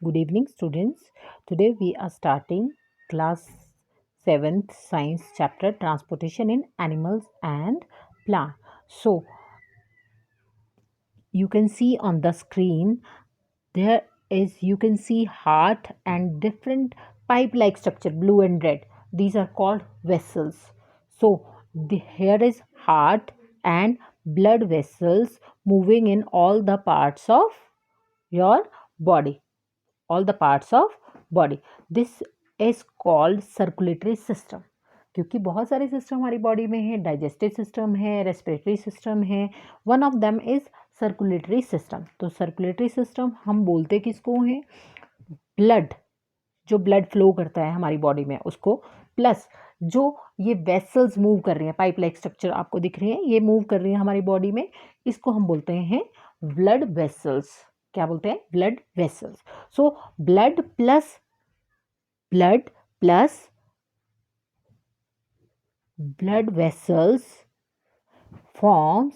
Good evening, students. Today we are starting class 7th science chapter transportation in animals and plant. So, you can see on the screen there is you can see heart and different pipe like structure blue and red. These are called vessels. So, here is heart and blood vessels moving in all the parts of your body, all the parts of body. This is called circulatory system. क्योंकि बहुत सारे system हमारी body में है, digestive system है, respiratory system है, one of them is circulatory system. तो circulatory system हम बोलते किसको हैं? ब्लड, जो ब्लड फ्लो करता है हमारी बॉडी में उसको, प्लस जो ये वेसल्स मूव कर रही हैं, पाइप लाइक स्ट्रक्चर आपको दिख रही है, ये मूव कर रही है हमारी बॉडी में, इसको हम बोलते हैं ब्लड वेसल्स. क्या बोलते हैं? Blood vessels. So blood plus blood vessels forms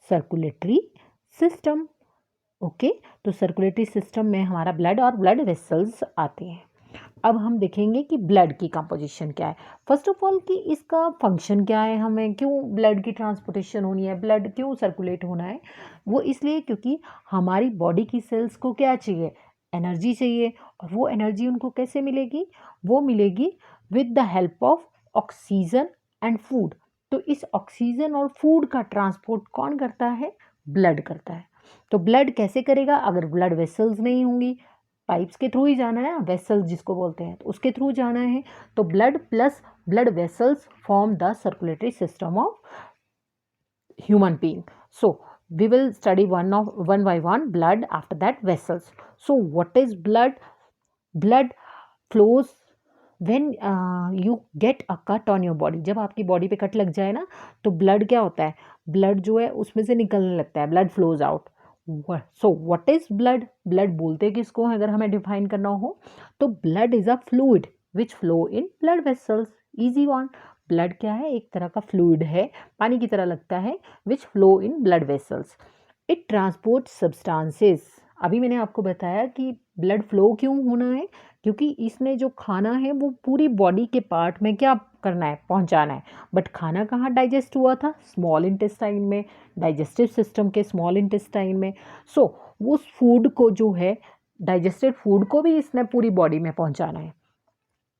circulatory system. Okay, तो सर्कुलेटरी सिस्टम में हमारा ब्लड और ब्लड वेसल्स आते हैं. अब हम देखेंगे कि ब्लड की कंपोजिशन क्या है. फर्स्ट ऑफ ऑल कि इसका फंक्शन क्या है, हमें क्यों ब्लड की ट्रांसपोर्टेशन होनी है, ब्लड क्यों सर्कुलेट होना है. वो इसलिए क्योंकि हमारी बॉडी की सेल्स को क्या चाहिए? एनर्जी चाहिए. और वो एनर्जी उनको कैसे मिलेगी? वो मिलेगी with the help of oxygen and food. तो इस ऑक्सीजन और फूड का ट्रांसपोर्ट कौन करता है? ब्लड करता है. तो ब्लड कैसे करेगा? अगर ब्लड वेसल्स नहीं होंगी, पाइप्स के थ्रू ही जाना है ना, वेसल्स जिसको बोलते हैं, तो उसके थ्रू जाना है. तो blood plus blood vessels form the circulatory system of human being. So we will study one by one blood, after that vessels. So what is blood? Blood flows when you get a cut on your body. जब आपकी body पे cut लग जाए ना, तो blood क्या होता है? ब्लड जो है उसमें से निकलने लगता है, blood flows out. So what is blood? Blood बोलते किसको है अगर हमें डिफाइन करना हो? तो blood is a fluid which flow in blood vessels. Easy one. Blood क्या है? एक तरह का फ्लूइड है, पानी की तरह लगता है, विच flow in blood vessels. It transport substances. अभी मैंने आपको बताया कि ब्लड फ्लो क्यों होना है, क्योंकि इसने जो खाना है वो पूरी बॉडी के पार्ट में क्या करना है? पहुंचाना है. बट खाना कहाँ डाइजेस्ट हुआ था? स्मॉल इंटेस्टाइन में, डाइजेस्टिव सिस्टम के स्मॉल इंटेस्टाइन में. सो उस फूड को जो है, डाइजेस्टेड फूड को भी इसने पूरी बॉडी में पहुंचाना है.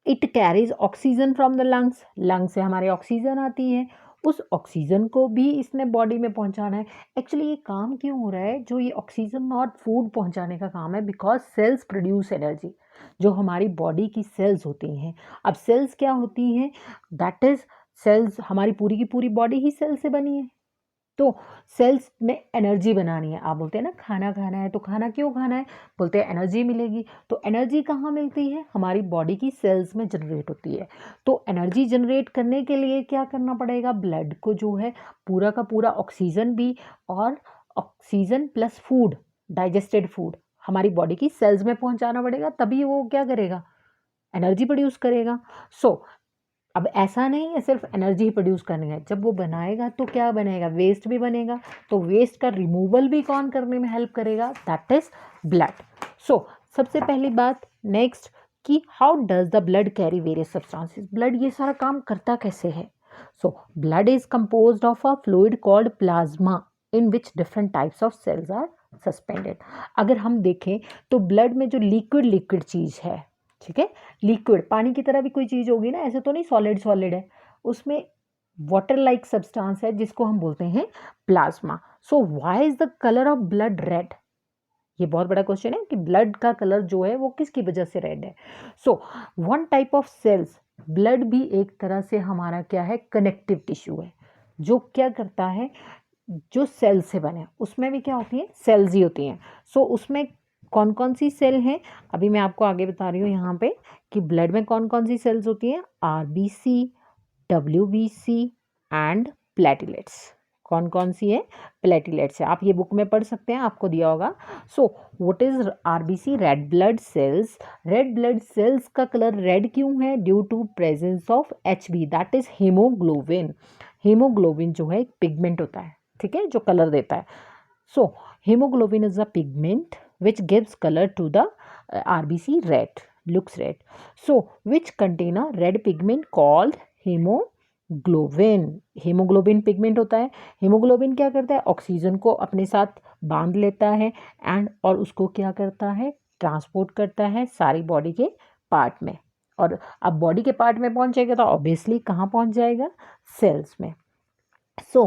It carries oxygen from the lungs. Lung से हमारे ऑक्सीजन आती है, उस ऑक्सीजन को भी इसने बॉडी में पहुंचाना है. एक्चुअली ये काम क्यों हो रहा है? जो ये ऑक्सीजन और फूड पहुंचाने का काम है, बिकॉज सेल्स प्रोड्यूस एनर्जी. जो हमारी बॉडी की सेल्स होती हैं, अब सेल्स क्या होती हैं? दैट इज, सेल्स हमारी पूरी की पूरी बॉडी ही सेल से बनी है. तो सेल्स में एनर्जी बनानी है. आप बोलते हैं ना खाना खाना है, तो खाना क्यों खाना है? बोलते हैं एनर्जी मिलेगी. तो एनर्जी कहाँ मिलती है? हमारी बॉडी की सेल्स में जनरेट होती है. तो एनर्जी जनरेट करने के लिए क्या करना पड़ेगा? ब्लड को जो है पूरा का पूरा ऑक्सीजन भी, और oxygen plus food, digested food हमारी बॉडी की सेल्स में पहुंचाना पड़ेगा, तभी वो क्या करेगा? एनर्जी प्रोड्यूस करेगा. सो अब ऐसा नहीं है सिर्फ एनर्जी ही प्रोड्यूस करनी है, जब वो बनाएगा तो क्या बनेगा? वेस्ट भी बनेगा. तो वेस्ट का रिमूवल भी कौन करने में हेल्प करेगा? That is blood. सो सबसे पहली बात नेक्स्ट कि how does the blood carry various substances. Blood ये सारा काम करता कैसे है? So blood is composed of a fluid called plasma in which different types of cells are suspended. अगर हम देखें तो ब्लड में जो लिक्विड लिक्विड चीज़ है, ठीक है, लिक्विड पानी की तरह भी कोई चीज़ होगी ना, ऐसे तो नहीं सॉलिड सॉलिड है, उसमें वाटर लाइक सब्सटेंस है जिसको हम बोलते हैं plasma. So why is the colour of blood red? ये बहुत बड़ा क्वेश्चन है कि ब्लड का कलर जो है वो किसकी वजह से रेड है. So one type of cells, blood भी एक तरह से हमारा क्या है? कनेक्टिव टिश्यू है, जो क्या करता है, जो सेल से बने, उसमें भी क्या होती है? सेल्स ही होती हैं. सो उसमें कौन कौन सी सेल हैं? अभी मैं आपको आगे बता रही हूँ यहाँ पे कि ब्लड में कौन कौन सी सेल्स होती हैं. RBC, WBC and platelets. कौन कौन सी है? प्लेटलेट्स है. आप ये बुक में पढ़ सकते हैं, आपको दिया होगा. So what is RBC? Red blood cells. Red blood cells का कलर रेड क्यों है? Due to presence of Hb, that is haemoglobin. Haemoglobin जो है एक पिगमेंट होता है, ठीक है, जो कलर देता है. So haemoglobin is a pigment which gives color to the RBC red, looks red. So which contain a red pigment called hemoglobin. hemoglobin pigment होता है. hemoglobin क्या करता है, ऑक्सीजन को अपने साथ बांध लेता है एंड और उसको क्या करता है, ट्रांसपोर्ट करता है सारी बॉडी के पार्ट में. और अब बॉडी के पार्ट में पहुंचेगा तो ऑब्वियसली कहाँ पहुंच जाएगा, सेल्स में. सो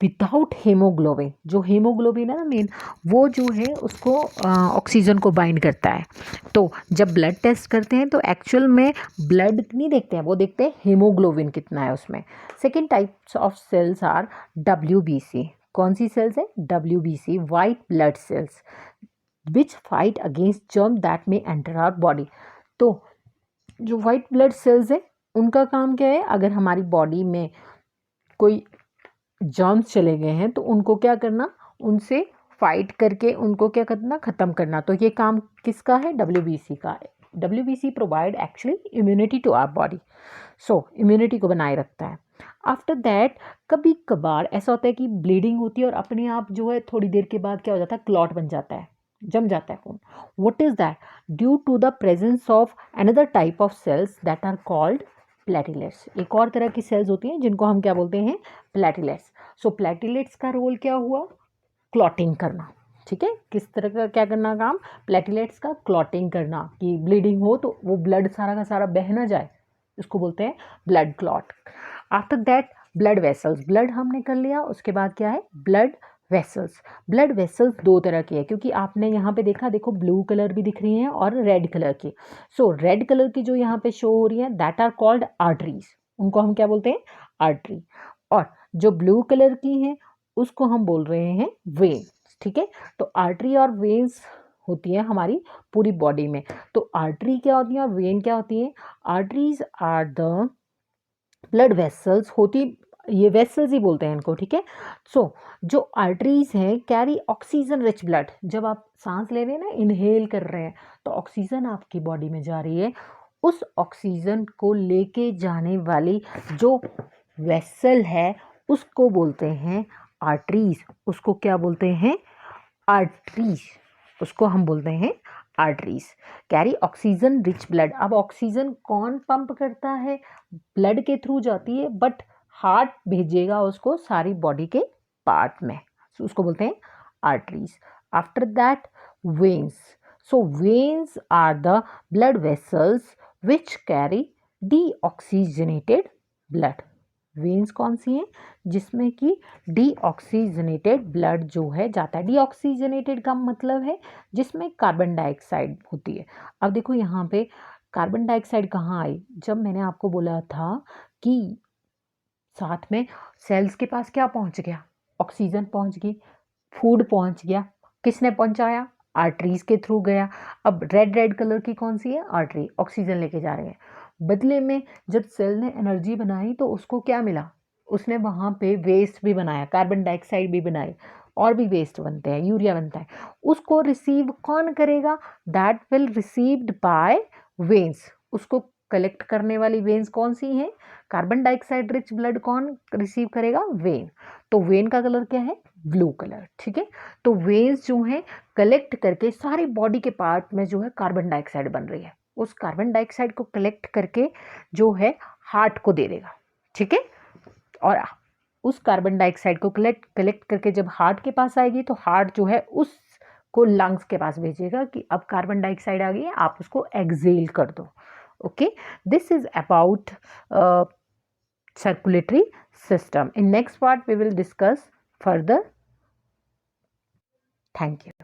विदाउट हेमोग्लोबिन, जो हेमोग्लोबिन है ना मेन, वो जो है उसको ऑक्सीजन को बाइंड करता है. तो जब ब्लड टेस्ट करते हैं तो एक्चुअल में ब्लड नहीं देखते हैं, वो देखते हैं हेमोग्लोबिन कितना है उसमें. Second types of cells are WBC. कौन सी सेल्स है, WBC, white blood cells, which fight against germ that में एंटर आवर बॉडी. तो जो वाइट ब्लड सेल्स है उनका काम क्या है, अगर हमारी बॉडी में कोई जर्म्स चले गए हैं तो उनको क्या करना, उनसे फाइट करके उनको क्या करना, ख़त्म करना. तो ये काम किसका है, WBC का है. WBC provide actually immunity to our body. So immunity को बनाए रखता है. आफ्टर दैट कभी कभार ऐसा होता है कि ब्लीडिंग होती है और अपने आप जो है थोड़ी देर के बाद क्या हो जाता है, क्लॉट बन जाता है, जम जाता है खून. What is that, due to the presence of another type of cells that are called platelets. एक और तरह की सेल्स होती हैं जिनको हम क्या बोलते हैं, प्लेटिलेट्स. सो प्लेटिलेट्स का रोल क्या हुआ, क्लॉटिंग करना. ठीक है, किस तरह का क्या करना काम, प्लेटिलेट्स का क्लॉटिंग करना, कि ब्लीडिंग हो तो वो ब्लड सारा का सारा बह ना जाए, इसको बोलते हैं blood clot. After that blood vessels, blood हमने कर लिया, उसके बाद क्या है, ब्लड वेसल्स. ब्लड वेसल्स दो तरह की है, क्योंकि आपने यहाँ पे देखा, देखो ब्लू कलर भी दिख रही हैं और रेड कलर की. सो रेड कलर की जो यहाँ पे शो हो रही है दैट आर कॉल्ड आर्टरीज, उनको हम क्या बोलते हैं, आर्टरी. और जो ब्लू कलर की हैं उसको हम बोल रहे हैं वेन्स. ठीक है, तो आर्टरी और वेन्स होती है हमारी पूरी बॉडी में. तो आर्टरी क्या होती है और वेन क्या होती है, arteries are the blood vessels होती, ये वेसल्स ही बोलते हैं इनको. ठीक है, सो जो आर्टरीज हैं कैरी ऑक्सीजन रिच ब्लड. जब आप सांस ले रहे हैं ना, इनहेल कर रहे हैं, तो ऑक्सीजन आपकी बॉडी में जा रही है. उस ऑक्सीजन को लेके जाने वाली जो वेसल है उसको बोलते हैं आर्टरीज. उसको क्या बोलते हैं, आर्टरीज. उसको हम बोलते हैं arteries. Carry oxygen rich blood. अब ऑक्सीजन कौन पंप करता है, ब्लड के थ्रू जाती है, बट हार्ट भेजेगा उसको सारी बॉडी के पार्ट में, so, उसको बोलते हैं arteries. After that veins. So veins are the blood vessels which carry deoxygenated blood. Veins कौन सी हैं, जिसमें कि डीऑक्सीजनेटेड ब्लड जो है जाता है. डीऑक्सीजनेटेड का मतलब है जिसमें कार्बन डाइऑक्साइड होती है. अब देखो यहाँ पे कार्बन डाइऑक्साइड कहाँ आई, जब मैंने आपको बोला था कि साथ में सेल्स के पास क्या पहुँच गया, ऑक्सीजन पहुँच गई, फूड पहुँच गया, किसने पहुँचाया, आर्टरीज के थ्रू गया. अब रेड रेड कलर की कौन सी है, आर्टरी, ऑक्सीजन लेके जा रहे हैं. बदले में जब सेल ने एनर्जी बनाई तो उसको क्या मिला, उसने वहाँ पे वेस्ट भी बनाया, कार्बन डाइऑक्साइड भी बनाए, और भी वेस्ट बनते हैं, यूरिया बनता है. उसको रिसीव कौन करेगा, that will received by veins. उसको कलेक्ट करने वाली वेन्स कौन सी हैं, कार्बन डाइऑक्साइड रिच ब्लड कौन रिसीव करेगा, वेन. तो वेन का कलर क्या है, ब्लू कलर. ठीक है, तो वेन्स जो हैं कलेक्ट करके सारी बॉडी के पार्ट में जो है कार्बन डाइऑक्साइड बन रही है, उस कार्बन डाइऑक्साइड को कलेक्ट करके जो है हार्ट को दे देगा. ठीक है, और उस कार्बन डाइऑक्साइड को कलेक्ट करके जब हार्ट के पास आएगी तो हार्ट जो है उसको लंग्स के पास भेजेगा कि अब कार्बन डाइऑक्साइड आ गई है, आप उसको एक्सेल कर दो. Okay, this is about circulatory system. In next part we will discuss further. Thank you.